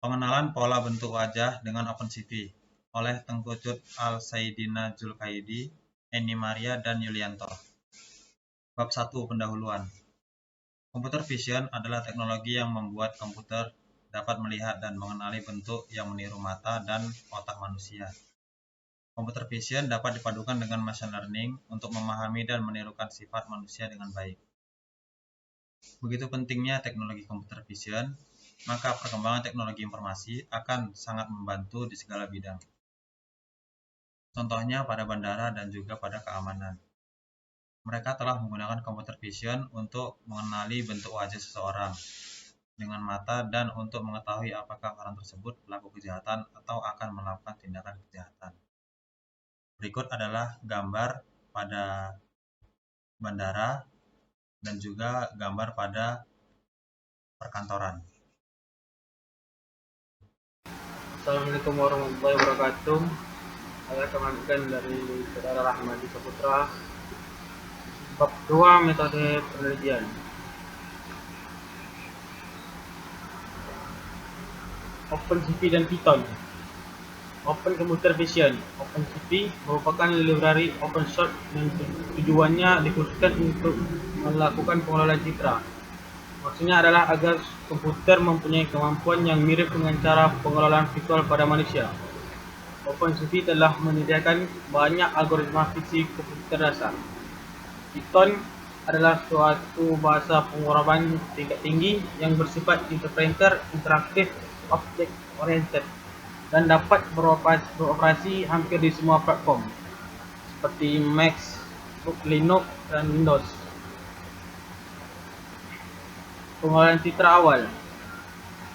Pengenalan pola bentuk wajah dengan OpenCV oleh Tengku Cut Al-Saidina Zulkaidi, Eni Maria, dan Yulianto. Bab 1. Pendahuluan. Computer vision adalah teknologi yang membuat komputer dapat melihat dan mengenali bentuk yang meniru mata dan otak manusia. Computer vision dapat dipadukan dengan machine learning untuk memahami dan menirukan sifat manusia dengan baik. Begitu pentingnya teknologi computer vision, maka perkembangan teknologi informasi akan sangat membantu di segala bidang. Contohnya pada bandara dan juga pada keamanan. Mereka telah menggunakan computer vision untuk mengenali bentuk wajah seseorang dengan mata dan untuk mengetahui apakah orang tersebut pelaku kejahatan atau akan melakukan tindakan kejahatan. Berikut adalah gambar pada bandara dan juga gambar pada perkantoran. Assalamualaikum warahmatullahi wabarakatuh. Saya kembalikan dari Saudara Rahmadi Saputra. Bab 2, metode penelitian. OpenCV dan Python. Open Computer Vision. OpenCV merupakan library open source yang tujuannya dikhususkan untuk melakukan pengelolaan citra. Maksudnya adalah agar komputer mempunyai kemampuan yang mirip dengan cara pengelolaan visual pada manusia. OpenCV telah menyediakan banyak algoritma fisik komputer dasar. Python adalah suatu bahasa pemrograman tingkat tinggi yang bersifat interpreter interaktif object oriented dan dapat beroperasi hampir di semua platform seperti Mac, Linux, dan Windows. Pengolahan citra awal.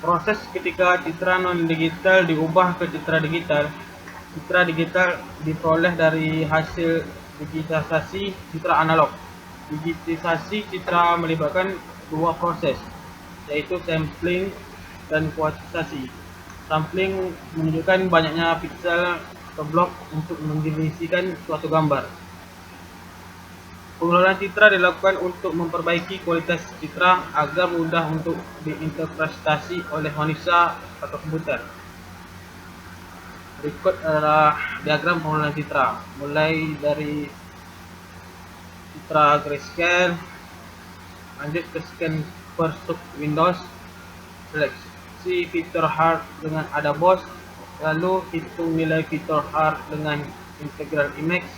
Proses ketika citra non-digital diubah ke citra digital. Citra digital diperoleh dari hasil digitalisasi citra analog. Digitalisasi citra melibatkan dua proses, yaitu sampling dan kuantitasasi. Sampling menunjukkan banyaknya pixel atau blok untuk mendefinisikan suatu gambar. Pengelolaan citra dilakukan untuk memperbaiki kualitas citra agar mudah untuk diinterpretasi oleh manusia atau komputer. Berikut adalah diagram pengelolaan citra, mulai dari citra grayscale, lanjut ke scan per sub Windows, seleksi fitur hard dengan ada boss, lalu hitung nilai fitur hard dengan integral image,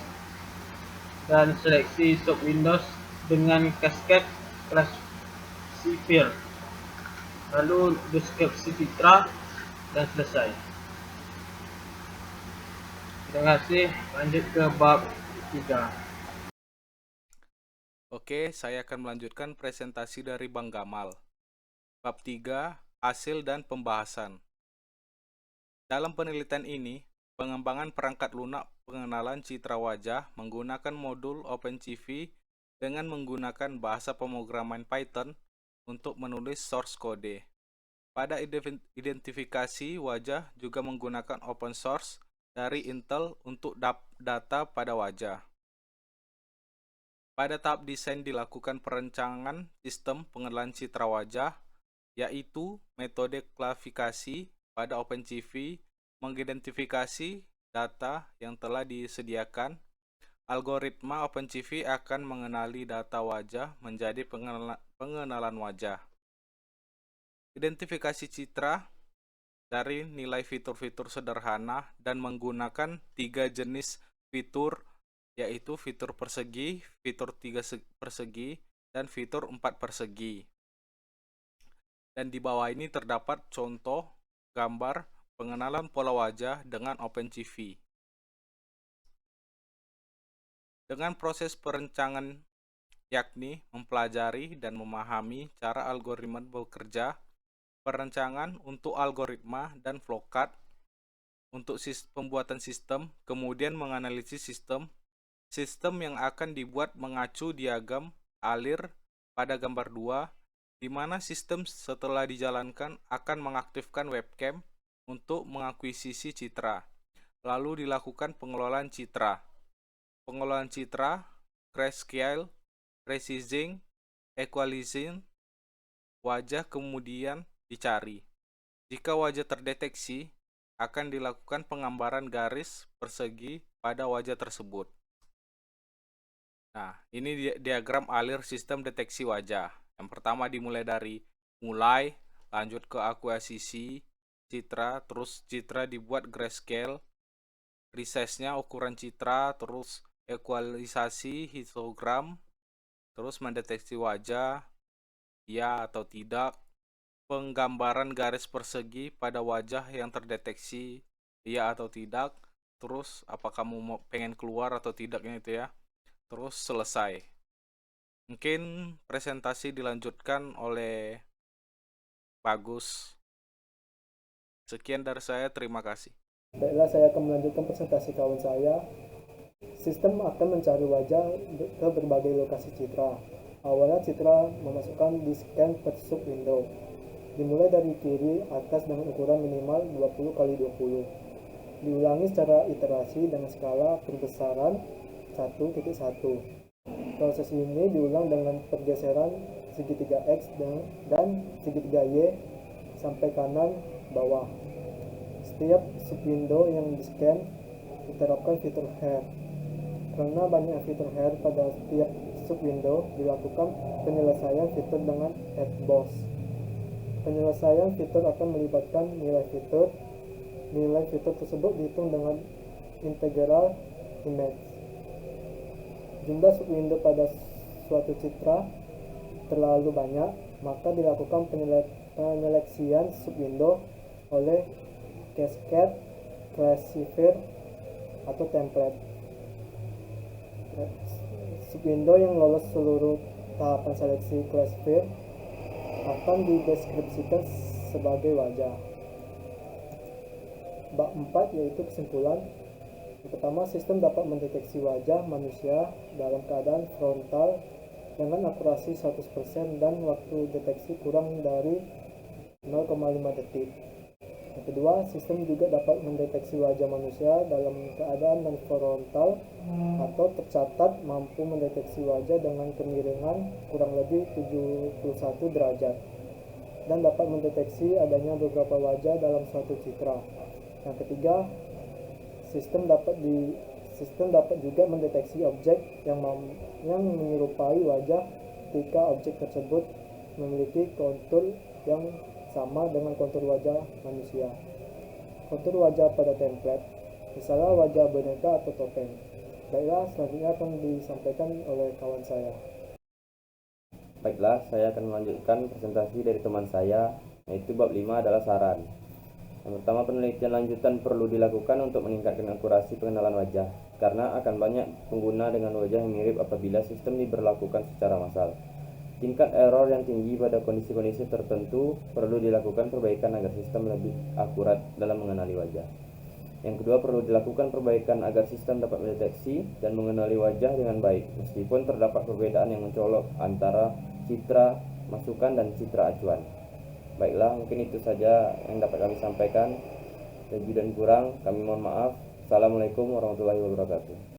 dan seleksi sub Windows dengan cascade classifier, lalu deskripsi citra, dan selesai. Terima kasih. Lanjut ke bab 3. Oke, saya akan melanjutkan presentasi dari Bang Gamal. Bab 3, hasil dan pembahasan. Dalam penelitian ini, pengembangan perangkat lunak pengenalan citra wajah menggunakan modul OpenCV dengan menggunakan bahasa pemrograman Python untuk menulis source kode. Pada identifikasi wajah juga menggunakan open source dari Intel untuk data pada wajah. Pada tahap desain dilakukan perencanaan sistem pengenalan citra wajah, yaitu metode klasifikasi pada OpenCV mengidentifikasi data yang telah disediakan. Algoritma OpenCV akan mengenali data wajah menjadi pengenalan wajah. Identifikasi citra dari nilai fitur-fitur sederhana dan menggunakan 3 jenis fitur, yaitu fitur persegi, fitur 3 persegi, dan fitur 4 persegi. Dan di bawah ini terdapat contoh gambar pengenalan pola wajah dengan OpenCV. Dengan proses perencanaan, yakni mempelajari dan memahami cara algoritma bekerja, perencanaan untuk algoritma dan flowchart untuk pembuatan sistem, kemudian menganalisis sistem yang akan dibuat mengacu diagram alir pada gambar 2, di mana sistem setelah dijalankan akan mengaktifkan webcam untuk mengakuisisi citra. Lalu dilakukan pengelolaan citra. Pengelolaan citra, grayscale, resizing, equalizing, wajah kemudian dicari. Jika wajah terdeteksi, akan dilakukan penggambaran garis persegi pada wajah tersebut. Nah, ini diagram alir sistem deteksi wajah. Yang pertama dimulai dari mulai, lanjut ke akuisisi, citra, terus citra dibuat grayscale, resize-nya ukuran citra, terus ekualisasi histogram, terus mendeteksi wajah, ya atau tidak, penggambaran garis persegi pada wajah yang terdeteksi, iya atau tidak, terus apakah kamu pengen keluar atau tidaknya itu ya, terus selesai. Mungkin presentasi dilanjutkan oleh Bagus. Sekian dari saya, terima kasih. Baiklah, saya akan melanjutkan presentasi kawan saya. Sistem akan mencari wajah ke berbagai lokasi citra. Awalnya citra memasukkan di scan per sub window. Dimulai dari kiri atas dengan ukuran minimal 20x20. Diulangi secara iterasi dengan skala perbesaran 1.1. Proses ini diulang dengan pergeseran segitiga X dan segitiga Y sampai kanan bawah. Setiap subwindow yang di-scan diterapkan fitur hair. Karena banyak fitur hair pada setiap subwindow, dilakukan penyelesaian fitur dengan adboss. Penyelesaian fitur akan melibatkan nilai fitur. Nilai fitur tersebut dihitung dengan integral image. Jumlah subwindow pada suatu citra terlalu banyak, maka dilakukan penyeleksian subwindow oleh cascade, classifier, atau template. Subwindow yang lolos seluruh tahapan seleksi classifier akan dideskripsikan sebagai wajah. Bab 4 yaitu kesimpulan. Yang pertama, sistem dapat mendeteksi wajah manusia dalam keadaan frontal dengan akurasi 100% dan waktu deteksi kurang dari 0,5 detik. Yang kedua, sistem juga dapat mendeteksi wajah manusia dalam keadaan non frontal atau tercatat mampu mendeteksi wajah dengan kemiringan kurang lebih 71 derajat dan dapat mendeteksi adanya beberapa wajah dalam suatu citra. Yang ketiga, sistem dapat juga mendeteksi objek yang menyerupai wajah ketika objek tersebut memiliki kontur yang sama dengan kontur wajah manusia. Kontur wajah pada template, misalnya wajah boneka atau topeng. Baiklah, selanjutnya akan disampaikan oleh kawan saya. Baiklah, saya akan melanjutkan presentasi dari teman saya, yaitu bab 5 adalah saran. Yang pertama, penelitian lanjutan perlu dilakukan untuk meningkatkan akurasi pengenalan wajah, karena akan banyak pengguna dengan wajah yang mirip apabila sistem diberlakukan secara massal. Tingkat error yang tinggi pada kondisi-kondisi tertentu perlu dilakukan perbaikan agar sistem lebih akurat dalam mengenali wajah. Yang kedua, perlu dilakukan perbaikan agar sistem dapat mendeteksi dan mengenali wajah dengan baik, meskipun terdapat perbedaan yang mencolok antara citra masukan dan citra acuan. Baiklah, mungkin itu saja yang dapat kami sampaikan. Lebih dan kurang, kami mohon maaf. Assalamualaikum warahmatullahi wabarakatuh.